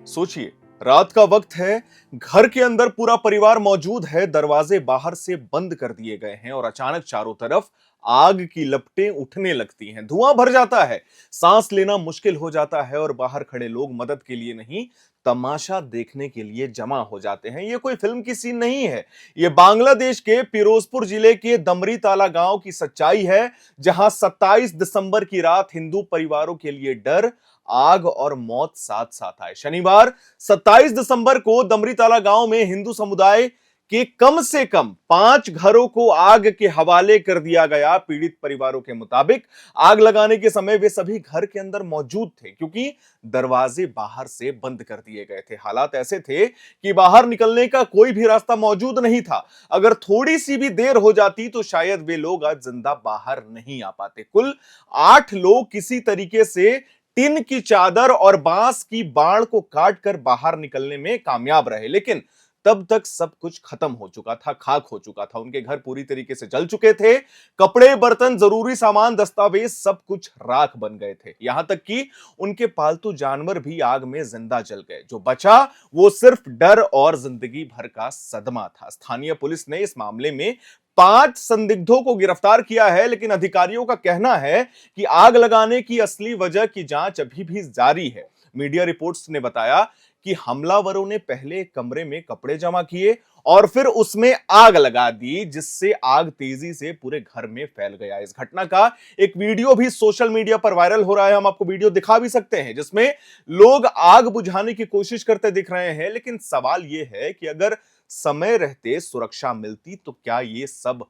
सोचिए, रात का वक्त है, घर के अंदर पूरा परिवार मौजूद है, दरवाजे बाहर से बंद कर दिए गए हैं और अचानक चारों तरफ आग की लपटें उठने लगती हैं। धुआं भर जाता है, सांस लेना मुश्किल हो जाता है और बाहर खड़े लोग मदद के लिए नहीं, तमाशा देखने के लिए जमा हो जाते हैं। ये कोई फिल्म की सीन नहीं है, ये बांग्लादेश के फिरोजपुर जिले के दमरी ताला गांव की सच्चाई है, जहां 27 दिसंबर की रात हिंदू परिवारों के लिए डर, आग और मौत साथ साथ आए। शनिवार 27 दिसंबर को दमरीताला गांव में हिंदू समुदाय के कम से कम 5 घरों को आग के हवाले कर दिया गया। पीड़ित परिवारों के मुताबिक आग लगाने के समय वे सभी घर के अंदर मौजूद थे, क्योंकि दरवाजे बाहर से बंद कर दिए गए थे। हालात ऐसे थे कि बाहर निकलने का कोई भी रास्ता मौजूद नहीं था। अगर थोड़ी सी भी देर हो जाती तो शायद वे लोग आज जिंदा बाहर नहीं आ पाते। कुल 8 लोग किसी तरीके से टिन की चादर और बांस की बाड़ को काटकर बाहर निकलने में कामयाब रहे, लेकिन तब तक सब कुछ खत्म हो चुका था, खाक हो चुका था। उनके घर पूरी तरीके से जल चुके थे। कपड़े, बर्तन, जरूरी सामान, दस्तावेज सब कुछ राख बन गए थे। यहां तक कि उनके पालतू जानवर भी आग में जिंदा जल गए। जो बचा वो सिर्फ डर और जिंदगी भर का सदमा था। स्थानीय पुलिस ने इस मामले में 5 संदिग्धों को गिरफ्तार किया है, लेकिन अधिकारियों का कहना है कि आग लगाने की असली वजह की जांच अभी भी जारी है। मीडिया रिपोर्ट्स ने बताया कि हमलावरों ने पहले एक कमरे में कपड़े जमा किए और फिर उसमें आग लगा दी, जिससे आग तेजी से पूरे घर में फैल गया। इस घटना का एक वीडियो भी सोशल मीडिया पर वायरल हो रहा है। हम आपको वीडियो दिखा भी सकते हैं, जिसमें लोग आग बुझाने की कोशिश करते दिख रहे हैं। लेकिन सवाल यह है कि अगर समय रहते सुरक्षा मिलती तो क्या यह सब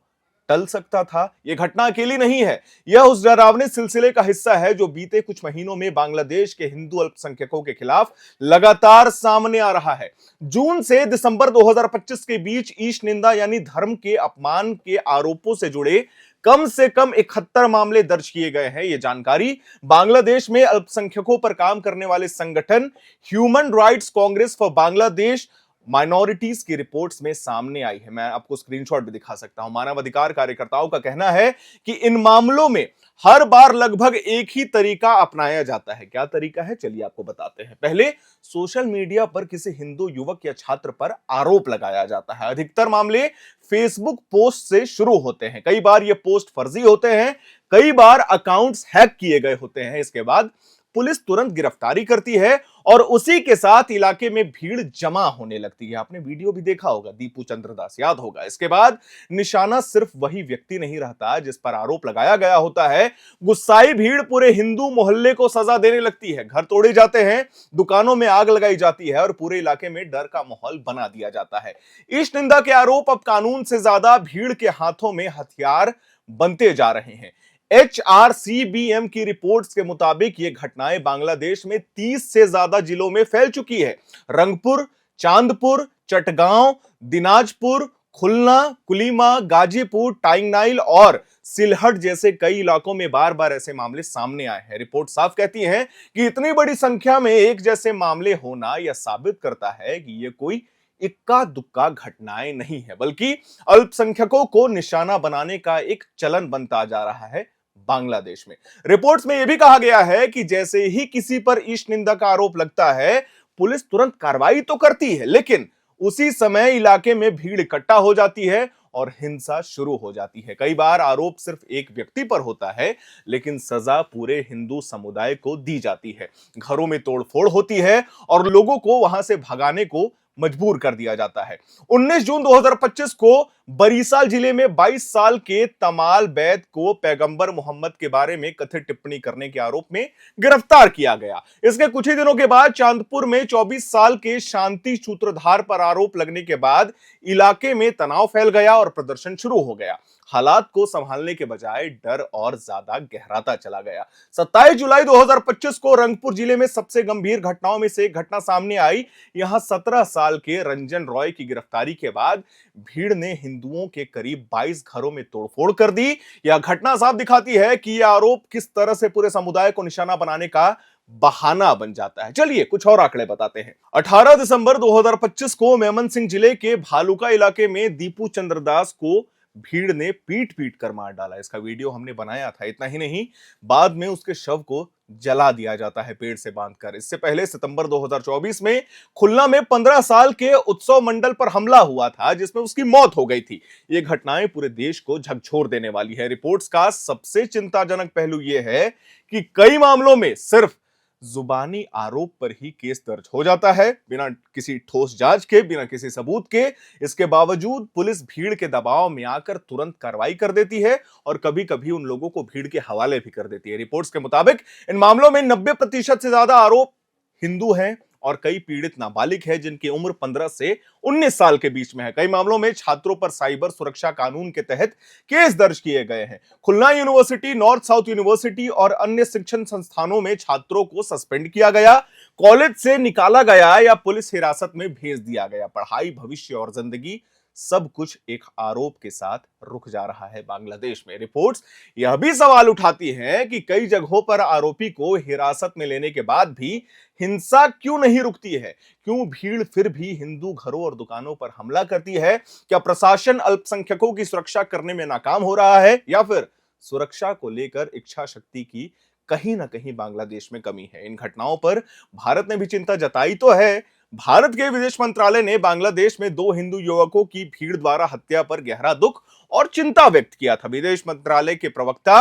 टल सकता था? यह घटना अकेली नहीं है, यह उस डरावने सिलसिले का हिस्सा है जो बीते कुछ महीनों में बांग्लादेश के हिंदू अल्पसंख्यकों के खिलाफ लगातार सामने आ रहा है। जून से दिसंबर 2025 के बीच ईश निंदा यानी धर्म के अपमान के आरोपों से जुड़े कम से कम 71 मामले दर्ज किए गए हैं। यह जानकारी बांग्लादेश में अल्पसंख्यकों पर काम करने वाले संगठन human rights Congress for Bangladesh minorities की रिपोर्ट्स में सामने आई है। मैं आपको स्क्रीनशॉट भी दिखा सकता हूं। मानवाधिकार कार्यकर्ताओं का कहना है कि इन मामलों में हर बार लगभग एक ही तरीका अपनाया जाता है। क्या तरीका है, चलिए आपको बताते हैं। पहले सोशल मीडिया पर किसी हिंदू युवक या छात्र पर आरोप लगाया जाता है। अधिकतर मामले फेसबुक पोस्ट से शुरू होते हैं। कई बार ये पोस्ट फर्जी होते हैं, कई बार अकाउंट्स हैक किए गए होते हैं। इसके बाद पुलिस तुरंत गिरफ्तारी करती है और उसी के साथ इलाके में भीड़ जमा होने लगती है। आपने वीडियो भी देखा होगा, दीपू चंद्रदास याद होगा। इसके बाद निशाना सिर्फ वही व्यक्ति नहीं रहता जिस पर आरोप लगाया गया होता है। गुस्साई भीड़ पूरे हिंदू मोहल्ले को सजा देने लगती है। घर तोड़े जाते हैं, दुकानों में आग लगाई जाती है और पूरे इलाके में डर का माहौल बना दिया जाता है। ईश निंदा के आरोप अब कानून से ज्यादा भीड़ के हाथों में हथियार बनते जा रहे हैं। HRCBM की रिपोर्ट्स के मुताबिक ये घटनाएं बांग्लादेश में 30 से ज्यादा जिलों में फैल चुकी है। रंगपुर, चांदपुर, चटगांव, दिनाजपुर, खुलना, कुलीमा, गाजीपुर, टांगनाइल और सिलहट जैसे कई इलाकों में बार बार ऐसे मामले सामने आए हैं। रिपोर्ट साफ कहती है कि इतनी बड़ी संख्या में एक जैसे मामले होना यह साबित करता है कि यह कोई इक्का दुक्का घटनाएं नहीं है, बल्कि अल्पसंख्यकों को निशाना बनाने का एक चलन बनता जा रहा है बांग्लादेश में। रिपोर्ट्स में यह भी कहा गया है कि जैसे ही किसी पर ईश निंदा का आरोप लगता है, पुलिस तुरंत कार्रवाई तो करती है, लेकिन उसी समय इलाके में भीड़ इकट्ठा हो जाती है और हिंसा शुरू हो जाती है। कई बार आरोप सिर्फ एक व्यक्ति पर होता है, लेकिन सजा पूरे हिंदू समुदाय को दी जाती है। घरों में तोड़फोड़ होती है और लोगों को वहां से भगाने को मजबूर कर दिया जाता है। 19 जून 2025 को बरीसाल जिले में 22 साल के तमाल बैद को पैगंबर मोहम्मद के बारे में कथित टिप्पणी करने के आरोप में गिरफ्तार किया गया। इसके कुछ ही दिनों के बाद चांदपुर में 24 साल के शांति सूत्रधार पर आरोप लगने के बाद इलाके में तनाव फैल गया और प्रदर्शन शुरू हो गया। हालात को संभालने के बजाय डर और ज्यादा गहराता चला गया। 27 जुलाई 2025 को रंगपुर जिले में सबसे गंभीर घटनाओं में से एक घटना सामने आई। यहां 17 साल के रंजन रॉय की गिरफ्तारी के बाद भीड़ ने हिंदुओं के करीब 22 घरों में तोड़फोड़ कर दी। यह घटना साफ दिखाती है कि यह आरोप किस तरह से पूरे समुदाय को निशाना बनाने का बहाना बन जाता है। चलिए कुछ और आंकड़े बताते हैं। 18 दिसंबर 2025 को मेमनसिंह जिले के भालुका इलाके में दीपू चंद्रदास को भीड़ ने पीट पीट कर मार डाला। इसका वीडियो हमने बनाया था। इतना ही नहीं, बाद में उसके शव को जला दिया जाता है पेड़ से बांधकर। इससे पहले सितंबर 2024 में खुलना में 15 साल के उत्सव मंडल पर हमला हुआ था, जिसमें उसकी मौत हो गई थी। ये घटनाएं पूरे देश को झकझोर देने वाली है। रिपोर्ट्स का सबसे चिंताजनक पहलू यह है कि कई मामलों में सिर्फ जुबानी आरोप पर ही केस दर्ज हो जाता है, बिना किसी ठोस जांच के, बिना किसी सबूत के। इसके बावजूद पुलिस भीड़ के दबाव में आकर तुरंत कार्रवाई कर देती है और कभी कभी उन लोगों को भीड़ के हवाले भी कर देती है। रिपोर्ट्स के मुताबिक इन मामलों में 90% से ज्यादा आरोप हिंदू हैं और कई पीड़ित नाबालिग है जिनकी उम्र 15 से 19 साल के बीच में है। कई मामलों में छात्रों पर साइबर सुरक्षा कानून के तहत केस दर्ज किए गए हैं। खुलना यूनिवर्सिटी, नॉर्थ साउथ यूनिवर्सिटी और अन्य शिक्षण संस्थानों में छात्रों को सस्पेंड किया गया, कॉलेज से निकाला गया या पुलिस हिरासत में भेज दिया गया। पढ़ाई, भविष्य और जिंदगी सब कुछ एक आरोप के साथ रुक जा रहा है बांग्लादेश में। रिपोर्ट्स यह भी सवाल उठाती हैं कि कई जगहों पर आरोपी को हिरासत में लेने के बाद भी हिंसा क्यों नहीं रुकती है? क्यों भीड़ फिर भी हिंदू घरों और दुकानों पर हमला करती है? क्या प्रशासन अल्पसंख्यकों की सुरक्षा करने में नाकाम हो रहा है या फिर सुरक्षा को लेकर इच्छा शक्ति की कहीं ना कहीं बांग्लादेश में कमी है? इन घटनाओं पर भारत ने भी चिंता जताई तो है। भारत के विदेश मंत्रालय ने बांग्लादेश में 2 हिंदू युवकों की भीड़ द्वारा हत्या पर गहरा दुख और चिंता व्यक्त किया था। विदेश मंत्रालय के प्रवक्ता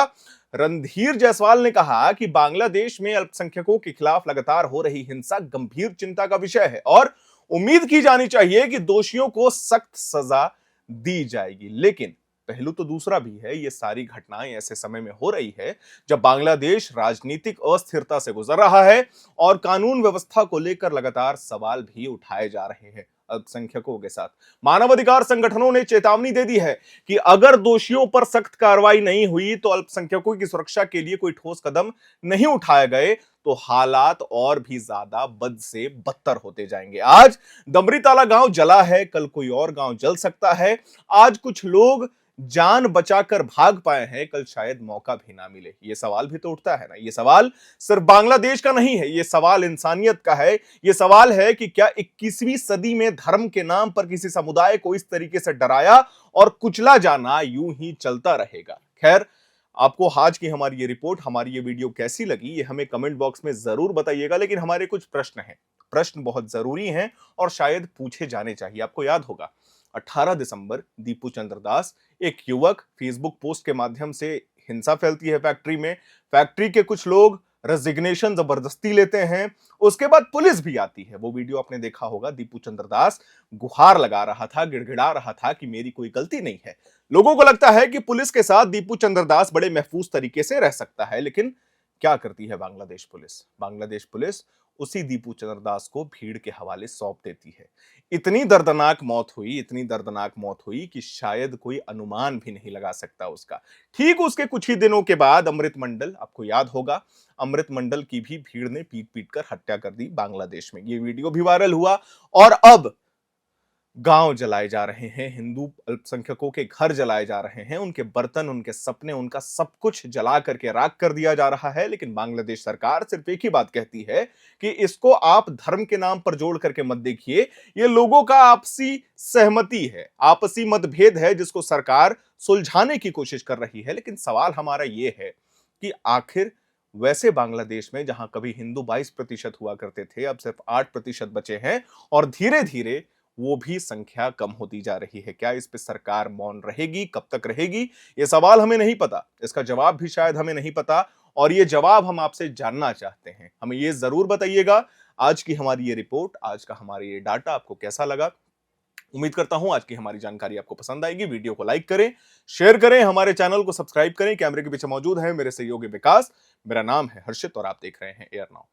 रणधीर जायसवाल ने कहा कि बांग्लादेश में अल्पसंख्यकों के खिलाफ लगातार हो रही हिंसा गंभीर चिंता का विषय है और उम्मीद की जानी चाहिए कि दोषियों को सख्त सजा दी जाएगी। लेकिन पहलू तो दूसरा भी है। ये सारी घटनाएं ऐसे समय में हो रही है जब बांग्लादेश राजनीतिक अस्थिरता से गुजर रहा है और कानून व्यवस्था को लेकर लगातार सवाल भी उठाए जा रहे हैं। अल्पसंख्यकों के साथ मानवाधिकार संगठनों ने चेतावनी दे दी है कि अगर दोषियों पर सख्त कार्रवाई नहीं हुई तो अल्पसंख्यकों की सुरक्षा के लिए कोई ठोस कदम नहीं उठाए गए तो हालात और भी ज्यादा बद से बदतर होते जाएंगे। आज दमरीताला गांव जला है, कल कोई और गांव जल सकता है। आज कुछ लोग जान बचाकर भाग पाए हैं, कल शायद मौका भी ना मिले। ये सवाल भी तो उठता है ना। ये सवाल सिर्फ बांग्लादेश का नहीं है, ये सवाल इंसानियत का है। ये सवाल है कि क्या 21वीं सदी में धर्म के नाम पर किसी समुदाय को इस तरीके से डराया और कुचला जाना यूं ही चलता रहेगा? खैर, आपको आज की हमारी ये रिपोर्ट, हमारी ये वीडियो कैसी लगी, ये हमें कमेंट बॉक्स में जरूर बताइएगा। लेकिन हमारे कुछ प्रश्न हैं, प्रश्न बहुत जरूरी हैं और शायद पूछे जाने चाहिए। आपको याद होगा 18 दिसंबर दीपू चंद्रदास, एक युवक, फेसबुक पोस्ट के माध्यम से हिंसा फैलती है फैक्ट्री में। फैक्ट्री के कुछ लोग रेजिग्नेशन जबरदस्ती लेते हैं, उसके बाद पुलिस भी आती है। वो वीडियो आपने देखा होगा। दीपू चंद्रदास गुहार लगा रहा था, गिड़गिड़ा रहा था कि मेरी कोई गलती नहीं है। लोगों को लगता है कि पुलिस के साथ दीपू चंद्रदास बड़े महफूज तरीके से रह सकता है, लेकिन क्या करती है बांग्लादेश पुलिस? बांग्लादेश पुलिस उसी दीपू चंद्रदास को भीड़ के हवाले सौंप देती है। इतनी दर्दनाक मौत हुई, इतनी दर्दनाक मौत हुई कि शायद कोई अनुमान भी नहीं लगा सकता उसका। ठीक उसके कुछ ही दिनों के बाद अमृत मंडल, आपको याद होगा, अमृत मंडल की भी भीड़ ने पीट पीट कर हत्या कर दी बांग्लादेश में। ये वीडियो भी वायरल हुआ और अब गांव जलाए जा रहे हैं, हिंदू अल्पसंख्यकों के घर जलाए जा रहे हैं, उनके बर्तन, उनके सपने, उनका सब कुछ जला करके राख कर दिया जा रहा है। लेकिन बांग्लादेश सरकार सिर्फ एक ही बात कहती है कि इसको आप धर्म के नाम पर जोड़ करके मत देखिए, ये लोगों का आपसी सहमति है, आपसी मतभेद है जिसको सरकार सुलझाने की कोशिश कर रही है। लेकिन सवाल हमारा ये है कि आखिर वैसे बांग्लादेश में जहां कभी हिंदू 22% हुआ करते थे, अब सिर्फ 8% बचे हैं और धीरे धीरे वो भी संख्या कम होती जा रही है। क्या इस पे सरकार मौन रहेगी? कब तक रहेगी? ये सवाल हमें नहीं पता, इसका जवाब भी शायद हमें नहीं पता और ये जवाब हम आपसे जानना चाहते हैं। हमें ये जरूर बताइएगा। आज की हमारी ये रिपोर्ट, आज का हमारा ये डाटा आपको कैसा लगा? उम्मीद करता हूं आज की हमारी जानकारी आपको पसंद आएगी। वीडियो को लाइक करें, शेयर करें, हमारे चैनल को सब्सक्राइब करें। कैमरे के पीछे मौजूद है मेरे सहयोगी विकास, मेरा नाम है हर्षित और आप देख रहे हैं एयर नाउ।